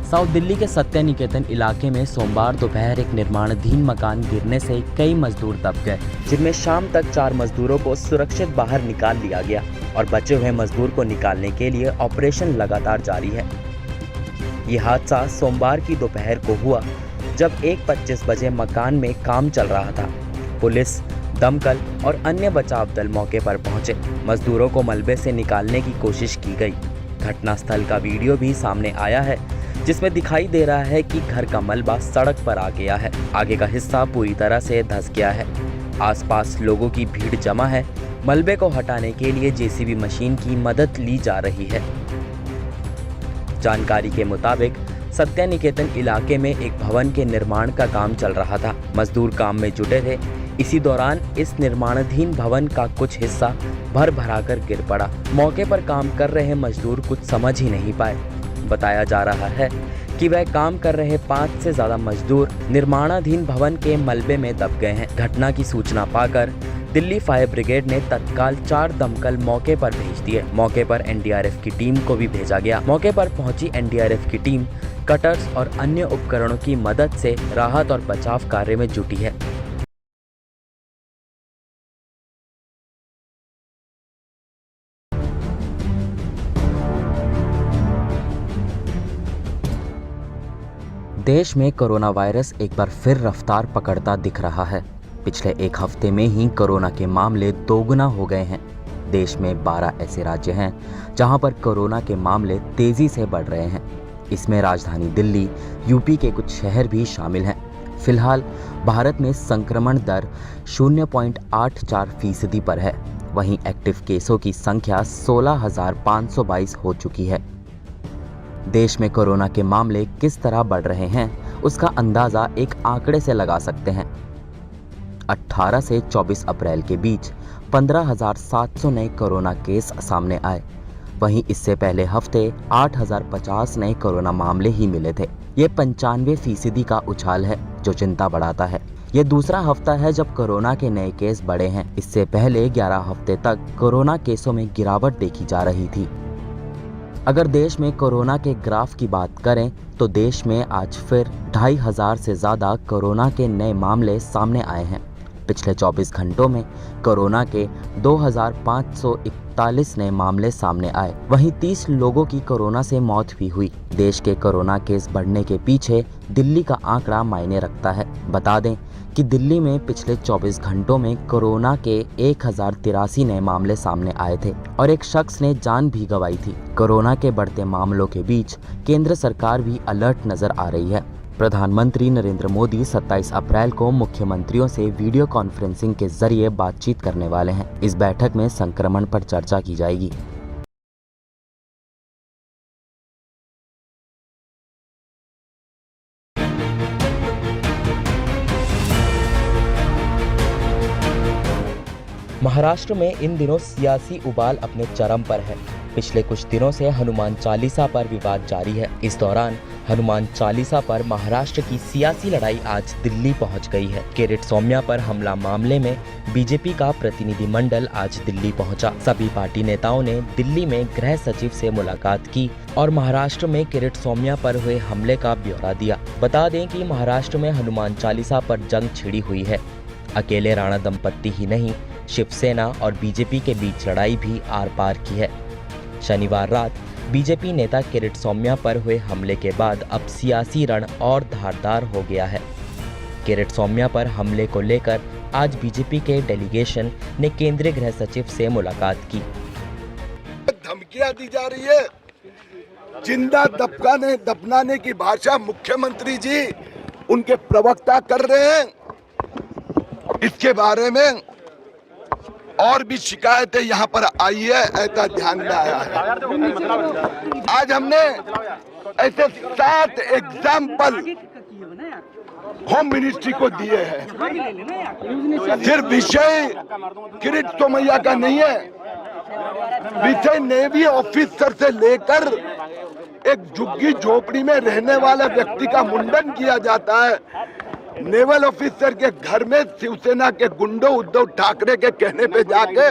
South Delhi के सत्य निकेतन इलाके में सोमवार दोपहर एक निर्माणाधीन मकान गिरने से कई मजदूर दब गए, जिनमें शाम तक 4 मजदूरों को सुरक्षित बाहर निकाल लिया गया और बचे हुए मजदूर को निकालने के लिए ऑपरेशन लगातार जारी है। ये हादसा सोमवार की दोपहर को हुआ जब 1:25 बजे मकान में काम चल रहा था। पुलिस, दमकल और अन्य बचाव दल मौके पर पहुंचे। मजदूरों को मलबे से निकालने की कोशिश की गई। घटनास्थल का वीडियो भी सामने आया है, जिसमें दिखाई दे रहा है कि घर का मलबा सड़क पर आ गया है। आगे का हिस्सा पूरी तरह से धंस गया है। आसपास लोगों की भीड़ जमा है। मलबे को हटाने के लिए जेसीबी मशीन की मदद ली जा रही है। जानकारी के मुताबिक सत्य निकेतन इलाके में एक भवन के निर्माण का काम चल रहा था। मजदूर काम में जुटे थे। इसी दौरान इस निर्माणाधीन भवन का कुछ हिस्सा भर भराकर गिर पड़ा। मौके पर काम कर रहे मजदूर कुछ समझ ही नहीं पाए। बताया जा रहा है कि वह काम कर रहे 5 से ज्यादा मजदूर निर्माणाधीन भवन के मलबे में दब गए हैं। घटना की सूचना पाकर दिल्ली फायर ब्रिगेड ने तत्काल 4 दमकल मौके पर भेज दिए। मौके पर एनडीआरएफ की टीम को भी भेजा गया। मौके पर पहुंची एनडीआरएफ की टीम कटर्स और अन्य उपकरणों की मदद से राहत और बचाव कार्य में जुटी है। देश में कोरोना वायरस एक बार फिर रफ्तार पकड़ता दिख रहा है। पिछले 1 हफ्ते में ही कोरोना के मामले दोगुना हो गए हैं। देश में 12 ऐसे राज्य हैं जहां पर कोरोना के मामले तेजी से बढ़ रहे हैं। इसमें राजधानी दिल्ली, यूपी के कुछ शहर भी शामिल हैं। फिलहाल भारत में संक्रमण दर 0.84% पर है। वहीं एक्टिव केसों की संख्या 16,522 हो चुकी है। देश में कोरोना के मामले किस तरह बढ़ रहे हैं, उसका अंदाजा एक आंकड़े से लगा सकते हैं। 18 से 24 अप्रैल के बीच 15,700 नए कोरोना केस सामने आए। वहीं इससे पहले हफ्ते 8,050 नए कोरोना मामले ही मिले थे। ये 95% का उछाल है, जो चिंता बढ़ाता है। ये दूसरा हफ्ता है जब कोरोना के नए केस बढ़े हैं। इससे पहले 11 हफ्ते तक कोरोना केसों में गिरावट देखी जा रही थी। अगर देश में कोरोना के ग्राफ की बात करें तो देश में आज फिर 2,500 से ज़्यादा कोरोना के नए मामले सामने आए हैं। पिछले 24 घंटों में कोरोना के 2,541 नए मामले सामने आए। वहीं 30 लोगों की कोरोना से मौत भी हुई। देश के कोरोना केस बढ़ने के पीछे दिल्ली का आंकड़ा मायने रखता है। बता दें कि दिल्ली में पिछले 24 घंटों में कोरोना के 1,083 नए मामले सामने आए थे और एक शख्स ने जान भी गंवाई थी। कोरोना के बढ़ते मामलों के बीच केंद्र सरकार भी अलर्ट नजर आ रही है। प्रधानमंत्री नरेंद्र मोदी 27 अप्रैल को मुख्यमंत्रियों से वीडियो कॉन्फ्रेंसिंग के जरिए बातचीत करने वाले हैं। इस बैठक में संक्रमण पर चर्चा की जाएगी। महाराष्ट्र में इन दिनों सियासी उबाल अपने चरम पर है। पिछले कुछ दिनों से हनुमान चालीसा पर विवाद जारी है। इस दौरान हनुमान चालीसा पर महाराष्ट्र की सियासी लड़ाई आज दिल्ली पहुंच गई है। किरीट सौम्या पर हमला मामले में बीजेपी का प्रतिनिधिमंडल आज दिल्ली पहुंचा। सभी पार्टी नेताओं ने दिल्ली में गृह सचिव से मुलाकात की और महाराष्ट्र में किरीट सौम्या पर हुए हमले का ब्यौरा दिया। बता दें कि महाराष्ट्र में हनुमान चालीसा पर जंग छिड़ी हुई है। अकेले राणा दंपत्ति ही नहीं, शिवसेना और बीजेपी के बीच लड़ाई भी आर पार की है। शनिवार रात बीजेपी नेता किरीट सौम्या पर हुए हमले के बाद अब सियासी रण और धारदार हो गया है। किरीट सौम्या पर हमले को लेकर आज बीजेपी के डेलीगेशन ने केंद्रीय गृह सचिव से मुलाकात की। धमकियां दी जा रही है, जिंदा दफनाने की भाषा मुख्यमंत्री जी उनके प्रवक्ता कर रहे हैं। इसके बारे में और भी शिकायतें यहाँ पर आई है, ऐसा ध्यान में आया है। आज हमने ऐसे 7 एग्जाम्पल होम मिनिस्ट्री को दिए हैं। सिर्फ विषय किरीट सोमैया का नहीं है, विषय नेवी ऑफिसर से लेकर एक झुग्गी झोपड़ी में रहने वाले व्यक्ति का मुंडन किया जाता है। नेवल ऑफिसर के घर में शिवसेना के गुंडों उद्धव ठाकरे के कहने पे जाके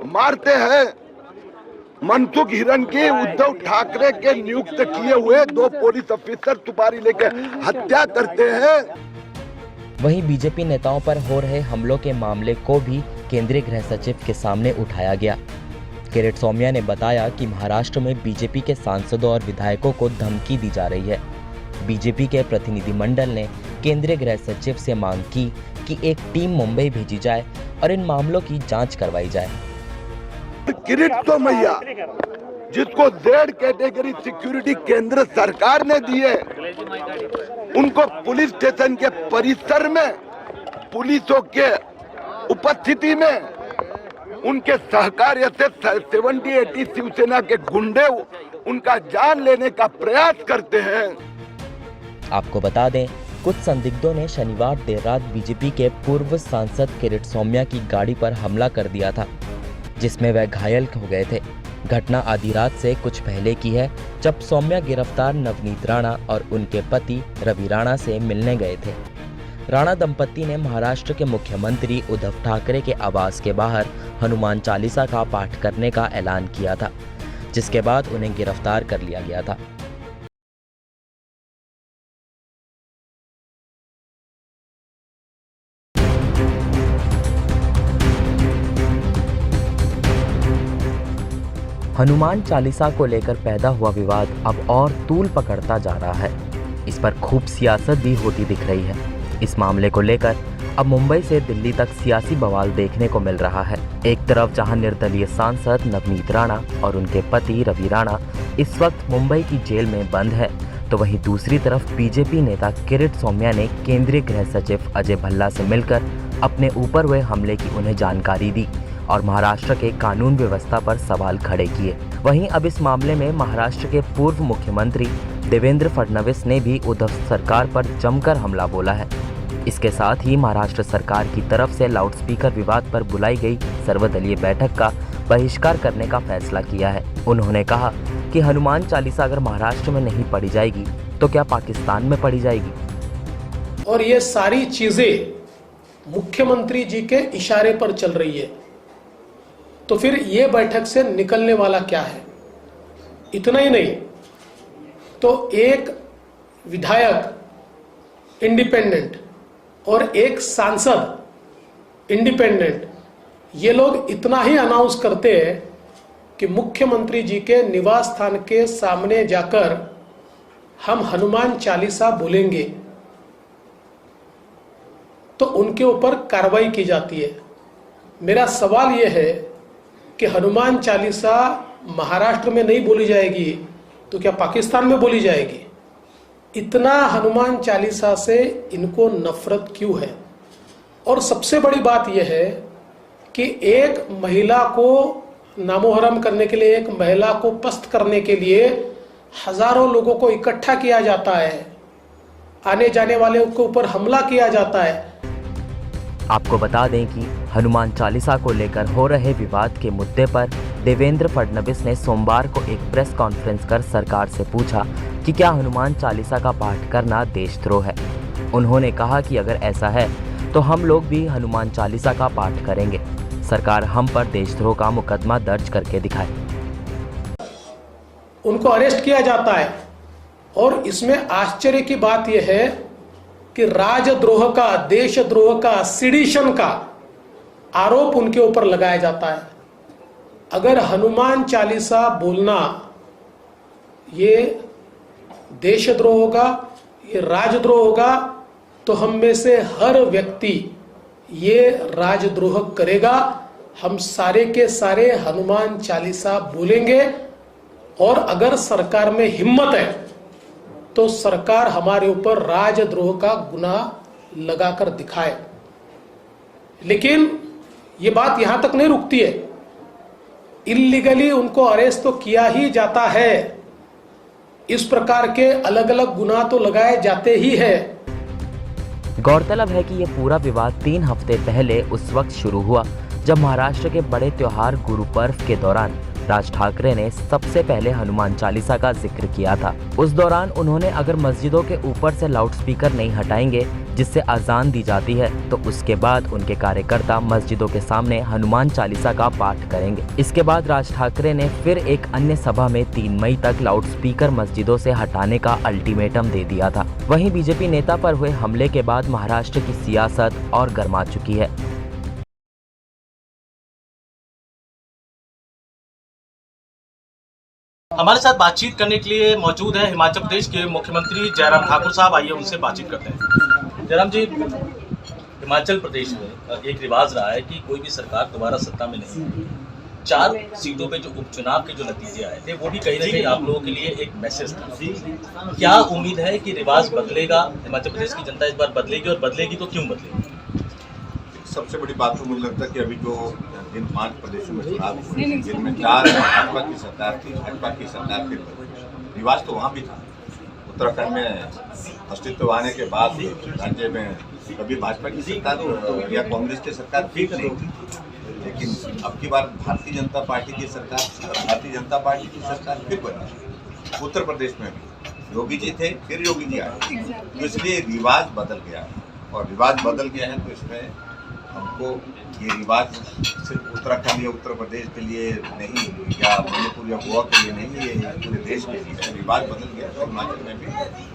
मारते हैं। मनसुख हिरन की उद्धव ठाकरे के नियुक्त किए हुए 2 पुलिस ऑफिसर सुपारी लेकर हत्या करते हैं। वहीं बीजेपी नेताओं पर हो रहे हमलों के मामले को भी केंद्रीय गृह सचिव के सामने उठाया गया। किरीट सौम्या ने बताया कि महाराष्ट्र में बीजेपी के सांसदों और विधायकों को धमकी दी जा रही है। बीजेपी के प्रतिनिधिमंडल ने केंद्रीय गृह सचिव से मांग की कि एक टीम मुंबई भेजी जाए और इन मामलों की जांच करवाई जाए। किरीट सौम्या जिसको Z कैटेगरी सिक्योरिटी केंद्र सरकार ने दी है, उनको पुलिस स्टेशन के परिसर में पुलिसों के उपस्थिति में उनके सहकार्य से 70-80 शिवसेना के गुंडे उनका जान लेने का प्रयास करते हैं। आपको बता दें, कुछ संदिग्धों ने शनिवार देर रात बीजेपी के पूर्व सांसद किरीट सौम्या की गाड़ी पर हमला कर दिया था, जिसमें वह घायल हो गए थे। घटना आधी रात से कुछ पहले की है, जब सौम्या गिरफ्तार नवनीत राणा और उनके पति रवि राणा से मिलने गए थे। राणा दंपति ने महाराष्ट्र के मुख्यमंत्री उद्धव ठाकरे के आवास के बाहर हनुमान चालीसा का पाठ करने का ऐलान किया था, जिसके बाद उन्हें गिरफ्तार कर लिया गया था। हनुमान चालीसा को लेकर पैदा हुआ विवाद अब और तूल पकड़ता जा रहा है। इस पर खूब सियासत भी होती दिख रही है। इस मामले को लेकर अब मुंबई से दिल्ली तक सियासी बवाल देखने को मिल रहा है। एक तरफ जहां निर्दलीय सांसद नवनीत राणा और उनके पति रवि राणा इस वक्त मुंबई की जेल में बंद है, तो वहीं दूसरी तरफ बीजेपी नेता किरीट सौम्या ने केंद्रीय गृह सचिव अजय भल्ला से मिलकर अपने ऊपर हुए हमले की उन्हें जानकारी दी और महाराष्ट्र के कानून व्यवस्था पर सवाल खड़े किए। वहीं अब इस मामले में महाराष्ट्र के पूर्व मुख्यमंत्री देवेंद्र फडणवीस ने भी उद्धव सरकार पर जमकर हमला बोला है। इसके साथ ही महाराष्ट्र सरकार की तरफ से लाउडस्पीकर विवाद पर बुलाई गई सर्वदलीय बैठक का बहिष्कार करने का फैसला किया है। उन्होंने कहा कि हनुमान चालीसा अगर महाराष्ट्र में नहीं पढ़ी जाएगी तो क्या पाकिस्तान में पढ़ी जाएगी। और ये सारी चीजें मुख्यमंत्री जी के इशारे पर चल रही है, तो फिर ये बैठक से निकलने वाला क्या है? इतना ही नहीं तो एक विधायक इंडिपेंडेंट और एक सांसद इंडिपेंडेंट, ये लोग इतना ही अनाउंस करते हैं कि मुख्यमंत्री जी के निवास स्थान के सामने जाकर हम हनुमान चालीसा बोलेंगे तो उनके ऊपर कार्रवाई की जाती है। मेरा सवाल यह है कि हनुमान चालीसा महाराष्ट्र में नहीं बोली जाएगी तो क्या पाकिस्तान में बोली जाएगी? इतना हनुमान चालीसा से इनको नफरत क्यों है? और सबसे बड़ी बात यह है कि एक महिला को नामोहरम करने के लिए, एक महिला को पस्त करने के लिए हजारों लोगों को इकट्ठा किया जाता है, आने जाने वाले के ऊपर हमला किया जाता है। आपको बता दें कि हनुमान चालीसा को लेकर हो रहे विवाद के मुद्दे पर देवेंद्र फडणवीस ने सोमवार को एक प्रेस कॉन्फ्रेंस कर सरकार से पूछा कि क्या हनुमान चालीसा का पाठ करना देशद्रोह है। उन्होंने कहा कि अगर ऐसा है तो हम लोग भी हनुमान चालीसा का पाठ करेंगे। सरकार हम पर देशद्रोह का मुकदमा दर्ज करके दिखाए। उनको अरेस्ट किया जाता है और इसमें आश्चर्य की बात यह है कि राजद्रोह का, देशद्रोह का, सिडिशन का आरोप उनके ऊपर लगाया जाता है। अगर हनुमान चालीसा बोलना ये देशद्रोह होगा, ये राजद्रोह होगा, तो हम में से हर व्यक्ति ये राजद्रोह करेगा। हम सारे के सारे हनुमान चालीसा बोलेंगे और अगर सरकार में हिम्मत है तो सरकार हमारे ऊपर राजद्रोह का गुनाह लगाकर दिखाए। लेकिन ये बात यहां तक नहीं रुकती है। इल्लीगली उनको अरेस्ट तो किया ही जाता है। इस प्रकार के अलग अलग गुनाह तो लगाए जाते ही है। गौरतलब है कि यह पूरा विवाद 3 हफ्ते पहले उस वक्त शुरू हुआ जब महाराष्ट्र के बड़े त्योहार गुरु पर्व के दौरान राज ठाकरे ने सबसे पहले हनुमान चालीसा का जिक्र किया था। उस दौरान उन्होंने अगर मस्जिदों के ऊपर से लाउडस्पीकर नहीं हटाएंगे जिससे अजान दी जाती है तो उसके बाद उनके कार्यकर्ता मस्जिदों के सामने हनुमान चालीसा का पाठ करेंगे। इसके बाद राज ठाकरे ने फिर एक अन्य सभा में 3 मई तक लाउडस्पीकर मस्जिदों से हटाने का अल्टीमेटम दे दिया था। वहीं बीजेपी नेता पर हुए हमले के बाद महाराष्ट्र की सियासत और गर्मा चुकी है। हमारे साथ बातचीत करने के लिए मौजूद है हिमाचल प्रदेश के मुख्यमंत्री जयराम ठाकुर साहब। आइए उनसे बातचीत करते हैं। जयराम जी, हिमाचल प्रदेश में एक रिवाज रहा है कि कोई भी सरकार दोबारा सत्ता में नहीं है। 4 सीटों पे जो उपचुनाव के जो नतीजे आए थे वो भी कहीं ना कहीं आप लोगों के लिए एक मैसेज था। क्या उम्मीद है कि रिवाज बदलेगा, हिमाचल प्रदेश की जनता इस बार बदलेगी, और बदलेगी तो क्यों बदलेगी? सबसे बड़ी बात तो मुझे लगता है कि अभी जो जिन 5 प्रदेशों में चुनाव हुए जिनमें 4 भाजपा की सरकार थी, भाजपा की सरकार के रिवाज तो वहाँ भी था। उत्तराखंड में अस्तित्व आने के बाद राज्य में कभी भाजपा की सरकार या कांग्रेस की सरकार ठीक नहीं थी, लेकिन अब की बार भारतीय जनता पार्टी की सरकार, भारतीय जनता पार्टी की सरकार फिर बनी। उत्तर प्रदेश में भी योगी जी थे, फिर योगी जी आए, तो इसलिए रिवाज बदल गया है। और रिवाज बदल गया है तो इसमें हमको ये रिवाज सिर्फ उत्तराखंड या उत्तर प्रदेश के लिए नहीं, या मणिपुर या गोवा के लिए नहीं, ये पूरे देश के लिए रिवाज बदल गया। तो हिमाचल में भी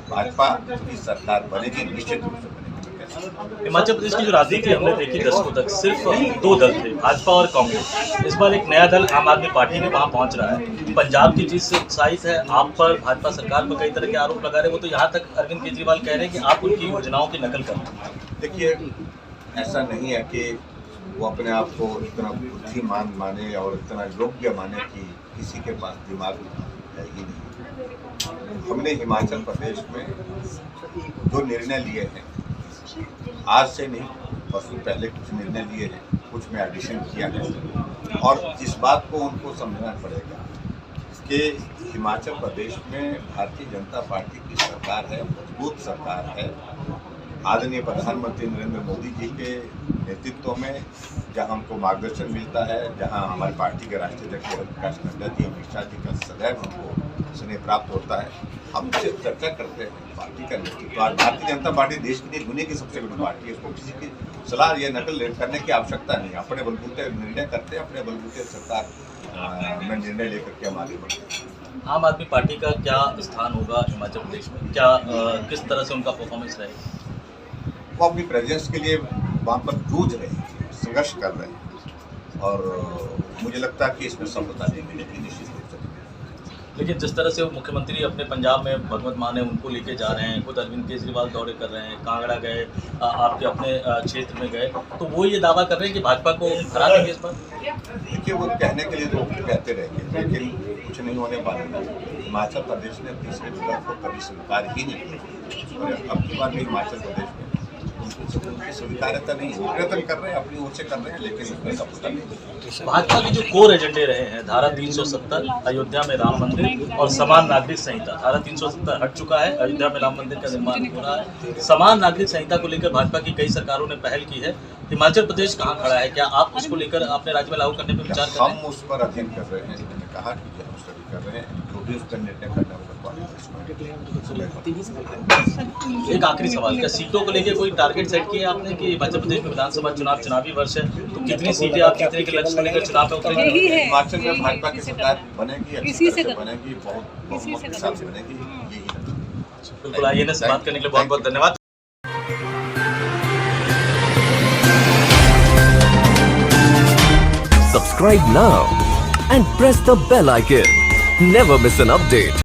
भाजपा की सरकार बनेगी, निश्चित रूप से बनेगी। हिमाचल प्रदेश की जो राजनीति हमने देखी दशकों तक सिर्फ 2 दल थे, भाजपा और कांग्रेस। इस बार एक नया दल आम आदमी पार्टी में वहाँ पहुँच रहा है। पंजाब की चीज से उत्साहित है, आप पर भाजपा सरकार पर कई तरह के आरोप लगा रहे हैं। वो तो यहाँ तक अरविंद केजरीवाल कह रहे हैं कि आप उनकी योजनाओं की नकल कर रहे हैं। देखिए, ऐसा नहीं है कि वो अपने आप को इतना बुद्धिमान माने और इतना योग्य माने कि किसी के पास दिमाग है ही नहीं। हमने हिमाचल प्रदेश में जो निर्णय लिए हैं, आज से नहीं, परसों पहले कुछ निर्णय लिए हैं, कुछ में एडिशन किया है, और इस बात को उनको समझना पड़ेगा कि हिमाचल प्रदेश में भारतीय जनता पार्टी की सरकार है, मजबूत सरकार है। आदरणीय प्रधानमंत्री नरेंद्र मोदी जी के नेतृत्व में जहां हमको मार्गदर्शन मिलता है, जहां हमारी पार्टी के राष्ट्रीय अध्यक्ष प्रकाश नड्डा जी, अमित शाह जी का सदैव हमको स्नेह प्राप्त होता है। हम सिर्फ चर्चा करते हैं पार्टी का नेतृत्व। आज भारतीय जनता पार्टी देश की नहीं, दुनिया की सबसे बड़ी पार्टी है। उसको किसी की सलाह या नकल करने की आवश्यकता नहीं। अपने बलबूते निर्णय करते हैं, अपने बलबूते सरकार में निर्णय लेकर के हम आगे बढ़ते हैं। आम आदमी पार्टी का क्या स्थान होगा हिमाचल प्रदेश में? क्या किस तरह से उनका परफॉर्मेंस रहेगा? वो अपनी प्रेजेंस के लिए वहाँ पर जूझ रहे हैं, संघर्ष कर रहे हैं, और मुझे लगता है कि इसमें सफलता नहीं मिलेगी, निश्चित रूप से। लेकिन जिस तरह से वो मुख्यमंत्री अपने पंजाब में भगवत मान है उनको लेके जा रहे हैं, खुद अरविंद केजरीवाल दौरे कर रहे हैं, कांगड़ा गए, आपके अपने क्षेत्र में गए, तो वो ये दावा कर रहे हैं कि भाजपा को हरा देंगे इस बार। देखिए, वो कहने के लिए तो कहते रहेंगे, लेकिन कुछ नहीं होने वाला। हिमाचल प्रदेश ने तीसरे विकल्प को कभी स्वीकार ही नहीं किया, और अब की बार भी हिमाचल प्रदेश में उनकी स्वीकार्यता नहीं, प्रयत्न कर रहे हैं, अपनी ओर से कर रहे हैं, लेकिन उसमें सफलता नहीं। भाजपा के जो कोर एजेंडे रहे हैं, धारा 370, अयोध्या में राम मंदिर और समान नागरिक संहिता। धारा 370 हट चुका है, अयोध्या में राम मंदिर का निर्माण हो रहा है। समान नागरिक संहिता को लेकर भाजपा की कई सरकारों ने पहल की है। हिमाचल प्रदेश कहाँ खड़ा है? क्या आप उसको लेकर अपने राज्य में लागू करने पर विचार कर रहे हैं? हम उस पर अध्ययन कर रहे हैं, मैंने कहा कि हम स्टडी कर रहे हैं, जो भी उसका निर्णय करना होगा। एक आखिरी सवाल, क्या सीटों को लेकर कोई टारगेट सेट किया है आपने कि हिमाचल प्रदेश में विधानसभा चुनाव चुनावी वर्ष है, तो कितनी सीटें आप कितने के लक्ष्य को लेकर चुनाव में उतरेंगे? हिमाचल में भाजपा की सरकार बनेगी, अच्छी तरह से बनेगी, बहुत बहुमत के साथ बनेगी, यही है। बिल्कुल, आइए ना, से बात करने के लिए बहुत बहुत धन्यवाद। Subscribe now and press the bell icon. Never miss an update.